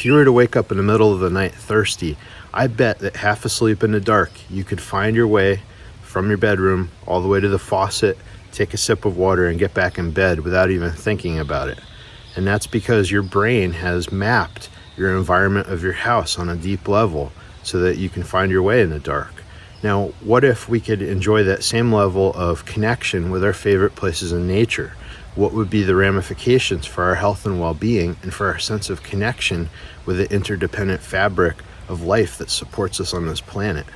If you were to wake up in the middle of the night thirsty, I bet that half asleep in the dark, you could find your way from your bedroom all the way to the faucet, take a sip of water, and get back in bed without even thinking about it. And that's because your brain has mapped your environment of your house on a deep level so that you can find your way in the dark. Now, what if we could enjoy that same level of connection with our favorite places in nature? What would be the ramifications for our health and well-being and for our sense of connection with the interdependent fabric of life that supports us on this planet?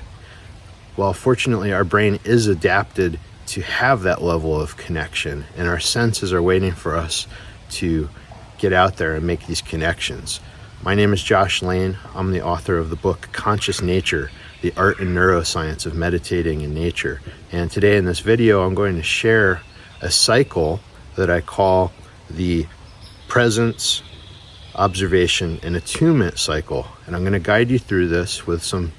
Well, fortunately, our brain is adapted to have that level of connection, and our senses are waiting for us to get out there and make these connections. My name is Josh Lane. I'm the author of the book Conscious Nature, the Art and Neuroscience of Meditating in Nature. And today in this video, I'm going to share a cycle that I call the presence, observation, and attunement cycle. And I'm going to guide you through this with some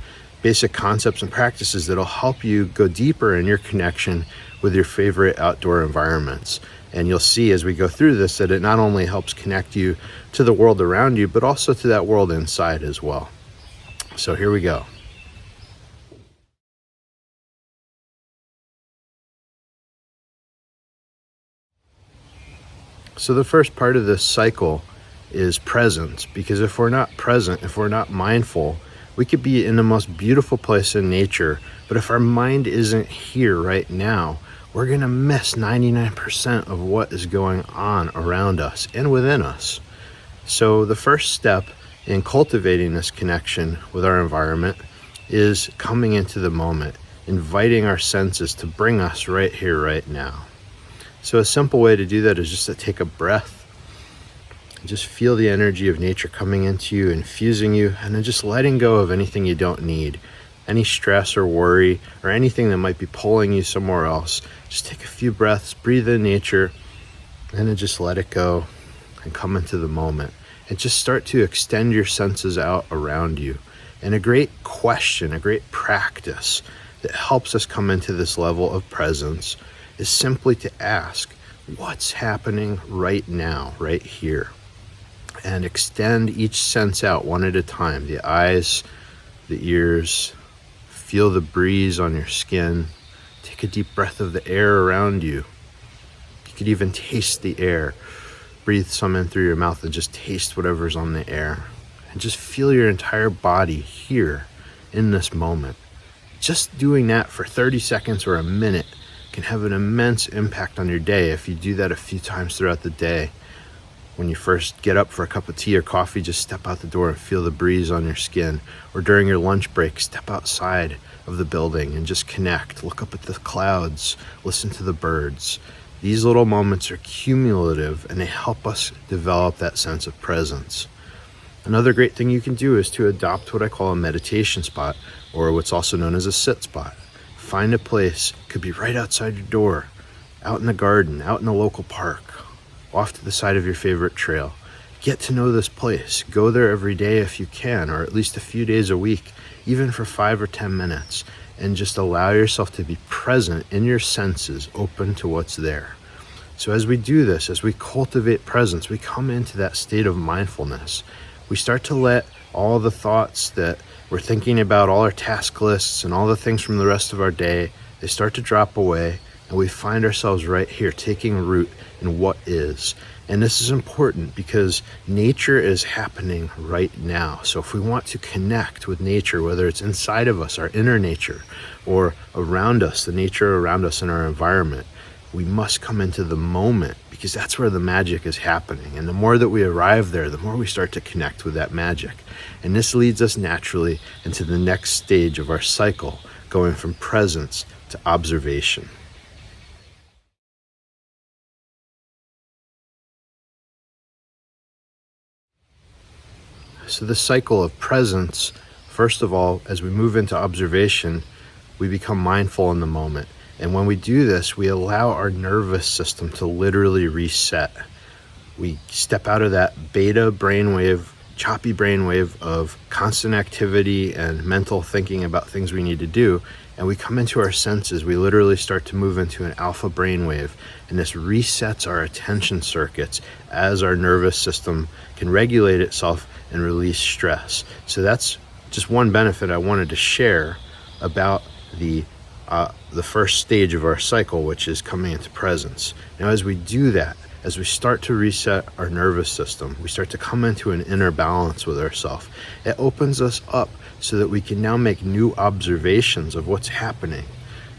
basic concepts and practices that'll help you go deeper in your connection with your favorite outdoor environments. And you'll see as we go through this that it not only helps connect you to the world around you, but also to that world inside as well. So here we go. So the first part of this cycle is presence, because if we're not present, if we're not mindful, we could be in the most beautiful place in nature, but if our mind isn't here right now, we're going to miss 99% of what is going on around us and within us. So the first step in cultivating this connection with our environment is coming into the moment, inviting our senses to bring us right here, right now. So a simple way to do that is just to take a breath, just feel the energy of nature coming into you, infusing you, and then just letting go of anything you don't need, any stress or worry or anything that might be pulling you somewhere else. Just take a few breaths, breathe in nature, and then just let it go and come into the moment. And just start to extend your senses out around you. And a great question, a great practice that helps us come into this level of presence is simply to ask, what's happening right now, right here? And extend each sense out one at a time. The eyes, the ears, feel the breeze on your skin. Take a deep breath of the air around you. You could even taste the air. Breathe some in through your mouth and just taste whatever's on the air. And just feel your entire body here in this moment. Just doing that for 30 seconds or a minute can have an immense impact on your day if you do that a few times throughout the day. When you first get up for a cup of tea or coffee, just step out the door and feel the breeze on your skin. Or during your lunch break, step outside of the building and just connect. Look up at the clouds, listen to the birds. These little moments are cumulative and they help us develop that sense of presence. Another great thing you can do is to adopt what I call a meditation spot, or what's also known as a sit spot. Find a place, could be right outside your door, out in the garden, out in the local park, off to the side of your favorite trail. Get to know this place. Go there every day if you can, or at least a few days a week, even for 5 or 10 minutes, and just allow yourself to be present in your senses, open to what's there. So as we do this, as we cultivate presence, we come into that state of mindfulness. We start to let all the thoughts that we're thinking about, all our task lists and all the things from the rest of our day, they start to drop away, and we find ourselves right here taking root in what is. And this is important because nature is happening right now. So if we want to connect with nature, whether it's inside of us, our inner nature, or around us, the nature around us in our environment, we must come into the moment, because that's where the magic is happening. And the more that we arrive there, the more we start to connect with that magic. And this leads us naturally into the next stage of our cycle, going from presence to observation. So the cycle of presence, first of all, as we move into observation, we become mindful in the moment. And when we do this, we allow our nervous system to literally reset. We step out of that beta brainwave, choppy brainwave of constant activity and mental thinking about things we need to do, and we come into our senses. We literally start to move into an alpha brainwave, and this resets our attention circuits as our nervous system can regulate itself and release stress. So that's just one benefit I wanted to share about the first stage of our cycle, which is coming into presence. Now, as we do that, as we start to reset our nervous system, we start to come into an inner balance with ourselves. It opens us up so that we can now make new observations of what's happening,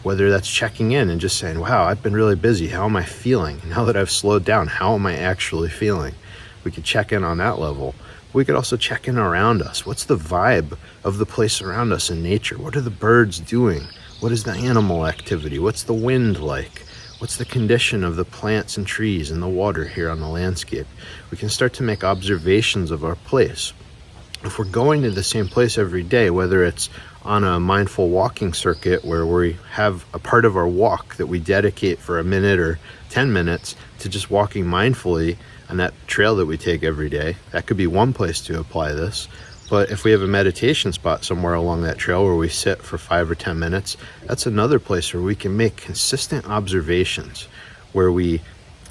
whether that's checking in and just saying, wow, I've been really busy. How am I feeling? Now that I've slowed down, how am I actually feeling? We could check in on that level. We could also check in around us. What's the vibe of the place around us in nature? What are the birds doing? What is the animal activity? What's the wind like? What's the condition of the plants and trees and the water here on the landscape? We can start to make observations of our place. If we're going to the same place every day, whether it's on a mindful walking circuit where we have a part of our walk that we dedicate for a minute or 10 minutes to just walking mindfully on that trail that we take every day, that could be one place to apply this. But if we have a meditation spot somewhere along that trail where we sit for 5 or 10 minutes, that's another place where we can make consistent observations, where we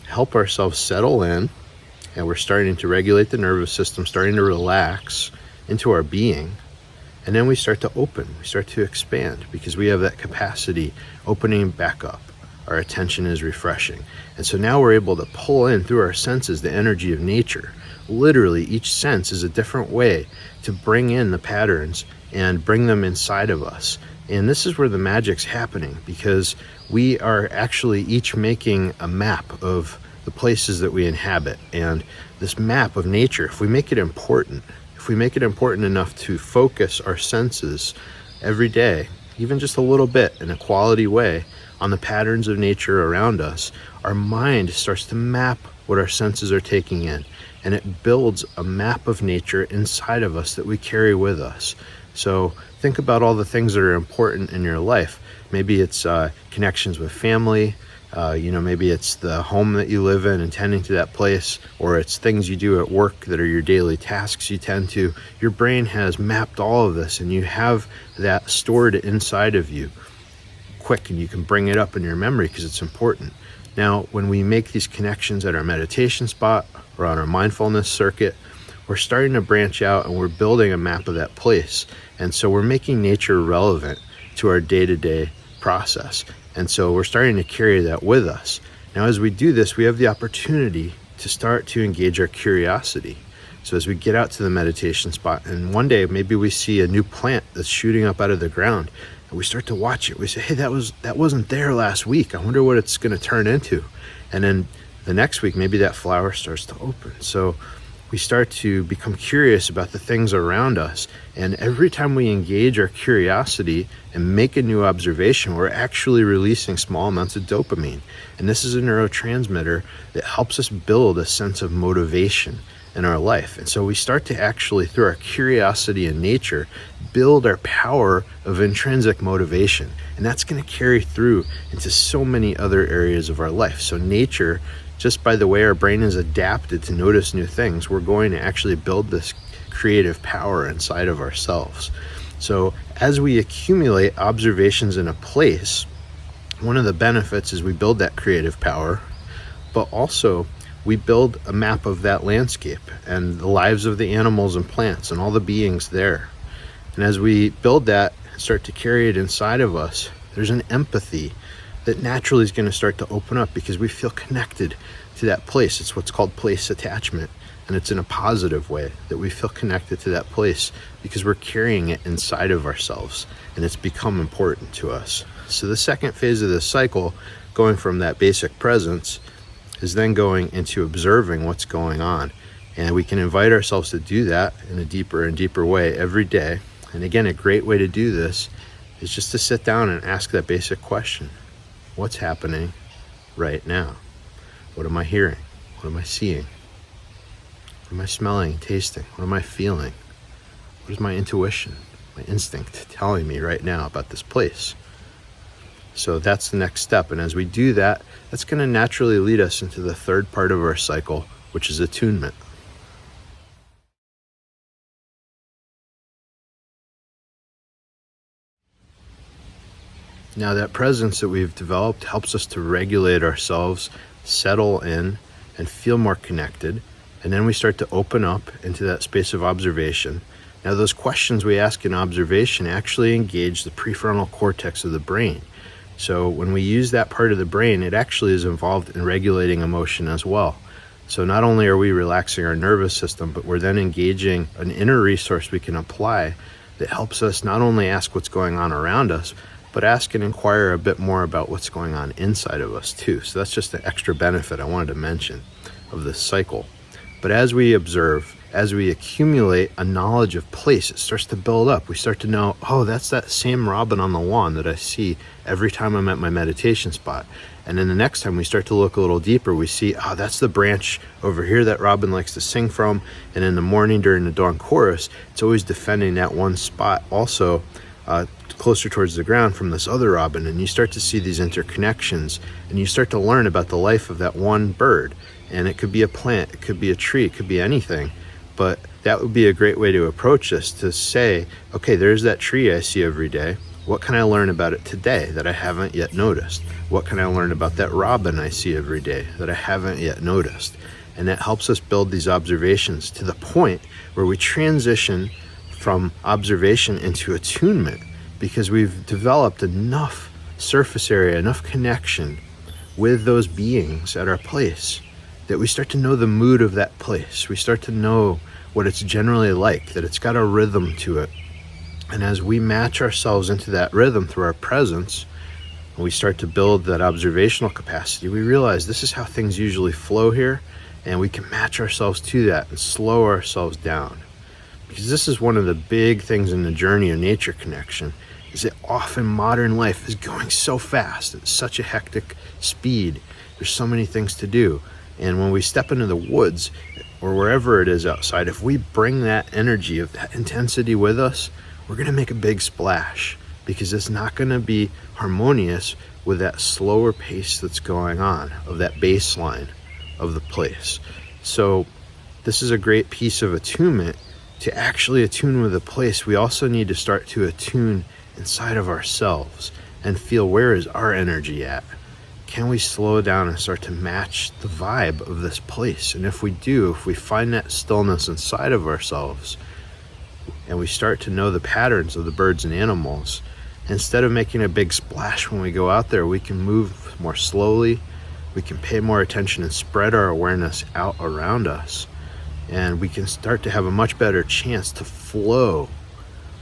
help ourselves settle in, and we're starting to regulate the nervous system, starting to relax into our being. And then we start to open, we start to expand, because we have that capacity opening back up. Our attention is refreshing. And so now we're able to pull in through our senses the energy of nature. Literally, each sense is a different way to bring in the patterns and bring them inside of us. And this is where the magic's happening, because we are actually each making a map of the places that we inhabit. And this map of nature, if we make it important, if we make it important enough to focus our senses every day, even just a little bit in a quality way, on the patterns of nature around us, our mind starts to map what our senses are taking in. And it builds a map of nature inside of us that we carry with us. So think about all the things that are important in your life. Maybe it's connections with family, maybe it's the home that you live in and tending to that place, or it's things you do at work that are your daily tasks you tend to. Your brain has mapped all of this, and you have that stored inside of you quick, and you can bring it up in your memory because it's important. Now, when we make these connections at our meditation spot or on our mindfulness circuit, we're starting to branch out and we're building a map of that place. And so we're making nature relevant to our day-to-day process. And so we're starting to carry that with us. Now, as we do this, we have the opportunity to start to engage our curiosity. So as we get out to the meditation spot, and one day maybe we see a new plant that's shooting up out of the ground, and we start to watch it. We say, hey, that wasn't there last week. I wonder what it's going to turn into. And then the next week, maybe that flower starts to open. So we start to become curious about the things around us. And every time we engage our curiosity and make a new observation, we're actually releasing small amounts of dopamine. And this is a neurotransmitter that helps us build a sense of motivation in our life. And so we start to actually, through our curiosity in nature, build our power of intrinsic motivation. And that's going to carry through into so many other areas of our life. So nature, just by the way our brain is adapted to notice new things, we're going to actually build this creative power inside of ourselves. So as we accumulate observations in a place, one of the benefits is we build that creative power, but also we build a map of that landscape and the lives of the animals and plants and all the beings there. And as we build that and start to carry it inside of us, there's an empathy that naturally is going to start to open up because we feel connected to that place. It's what's called place attachment. And it's in a positive way that we feel connected to that place because we're carrying it inside of ourselves and it's become important to us. So the second phase of this cycle, going from that basic presence, is then going into observing what's going on. And we can invite ourselves to do that in a deeper and deeper way every day. And again, a great way to do this is just to sit down and ask that basic question. What's happening right now? What am I hearing? What am I seeing? What am I smelling, tasting? What am I feeling? What is my intuition, my instinct telling me right now about this place? So that's the next step. And as we do that, that's going to naturally lead us into the third part of our cycle, which is attunement. Now, that presence that we've developed helps us to regulate ourselves, settle in, and feel more connected. And then we start to open up into that space of observation. Now, those questions we ask in observation actually engage the prefrontal cortex of the brain. So when we use that part of the brain, it actually is involved in regulating emotion as well. So not only are we relaxing our nervous system, but we're then engaging an inner resource we can apply that helps us not only ask what's going on around us, but ask and inquire a bit more about what's going on inside of us too. So that's just an extra benefit I wanted to mention of this cycle. But as we observe, as we accumulate a knowledge of place, it starts to build up. We start to know, oh, that's that same robin on the lawn that I see every time I'm at my meditation spot. And then the next time we start to look a little deeper, we see, oh, that's the branch over here that robin likes to sing from. And in the morning during the dawn chorus, it's always defending that one spot also closer towards the ground from this other robin. And you start to see these interconnections, and you start to learn about the life of that one bird. And it could be a plant, it could be a tree, it could be anything. But that would be a great way to approach this, to say, okay, there's that tree I see every day. What can I learn about it today that I haven't yet noticed? What can I learn about that robin I see every day that I haven't yet noticed? And that helps us build these observations to the point where we transition from observation into attunement, because we've developed enough surface area, enough connection with those beings at our place, that we start to know the mood of that place. We start to know what it's generally like, that it's got a rhythm to it. And as we match ourselves into that rhythm through our presence, and we start to build that observational capacity, we realize this is how things usually flow here, and we can match ourselves to that and slow ourselves down. Because this is one of the big things in the journey of nature connection, is that often modern life is going so fast, at such a hectic speed. There's so many things to do. And when we step into the woods or wherever it is outside, if we bring that energy of that intensity with us, we're going to make a big splash, because it's not going to be harmonious with that slower pace that's going on, of that baseline of the place. So this is a great piece of attunement. To actually attune with the place, we also need to start to attune inside of ourselves and feel, where is our energy at? Can we slow down and start to match the vibe of this place? And if we do, if we find that stillness inside of ourselves, and we start to know the patterns of the birds and animals, instead of making a big splash when we go out there, we can move more slowly, we can pay more attention and spread our awareness out around us, and we can start to have a much better chance to flow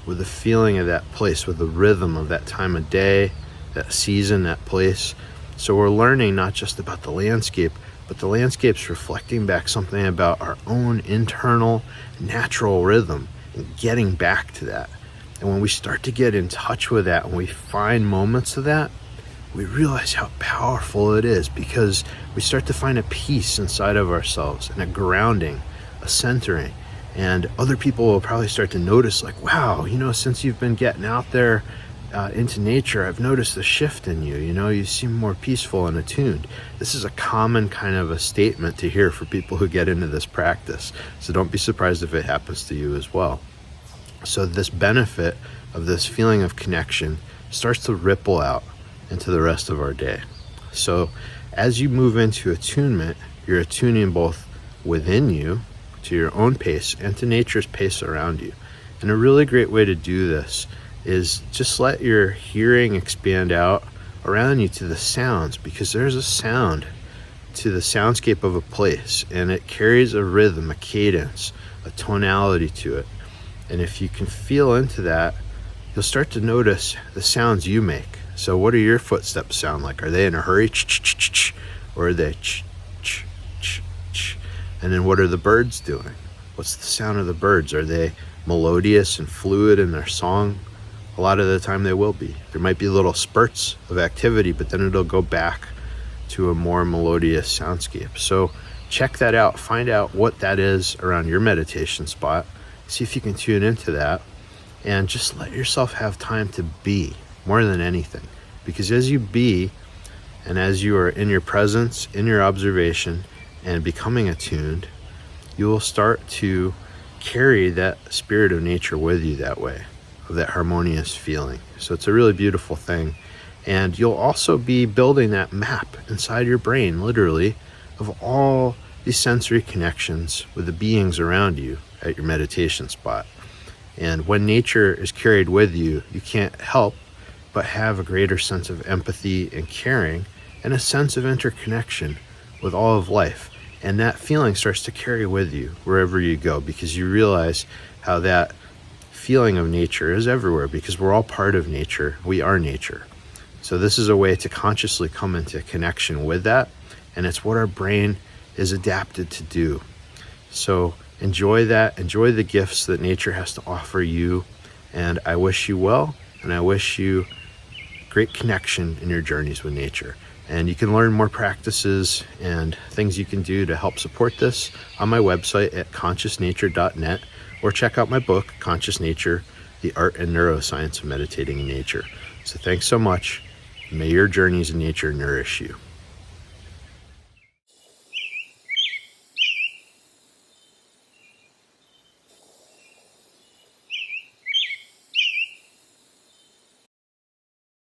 with the feeling of that place, with the rhythm of that time of day, that season, that place. So we're learning not just about the landscape, but the landscape's reflecting back something about our own internal natural rhythm, and getting back to that. And when we start to get in touch with that, and we find moments of that, we realize how powerful it is, because we start to find a peace inside of ourselves, and a grounding, a centering. And other people will probably start to notice, like, wow, since you've been getting out there into nature, I've noticed a shift in you. You seem more peaceful and attuned. This is a common kind of a statement to hear for people who get into this practice. So don't be surprised if it happens to you as well. So this benefit of this feeling of connection starts to ripple out into the rest of our day. So as you move into attunement, you're attuning both within you, to your own pace, and to nature's pace around you. And a really great way to do this is just let your hearing expand out around you to the sounds, because there's a sound to the soundscape of a place, and it carries a rhythm, a cadence, a tonality to it. And if you can feel into that, you'll start to notice the sounds you make. So what do your footsteps sound like? Are they in a hurry, ch-ch-ch-ch, or are they ch-ch-ch-ch? And then what are the birds doing? What's the sound of the birds? Are they melodious and fluid in their song? A lot of the time they will be. There might be little spurts of activity, but then it'll go back to a more melodious soundscape. So check that out. Find out what that is around your meditation spot. See if you can tune into that, and just let yourself have time to be more than anything. Because as you be, and as you are in your presence, in your observation, and becoming attuned, you will start to carry that spirit of nature with you that way, of that harmonious feeling. So it's a really beautiful thing. And you'll also be building that map inside your brain, literally, of all these sensory connections with the beings around you at your meditation spot. And when nature is carried with you, you can't help but have a greater sense of empathy and caring and a sense of interconnection with all of life. And that feeling starts to carry with you wherever you go, because you realize how that feeling of nature is everywhere, because we're all part of nature. We are nature. So this is a way to consciously come into connection with that, and it's what our brain is adapted to do. So enjoy that, enjoy the gifts that nature has to offer you, and I wish you well, and I wish you great connection in your journeys with nature. And you can learn more practices and things you can do to help support this on my website at consciousnature.net, or check out my book, Conscious Nature, The Art and Neuroscience of Meditating in Nature. So thanks so much. May your journeys in nature nourish you.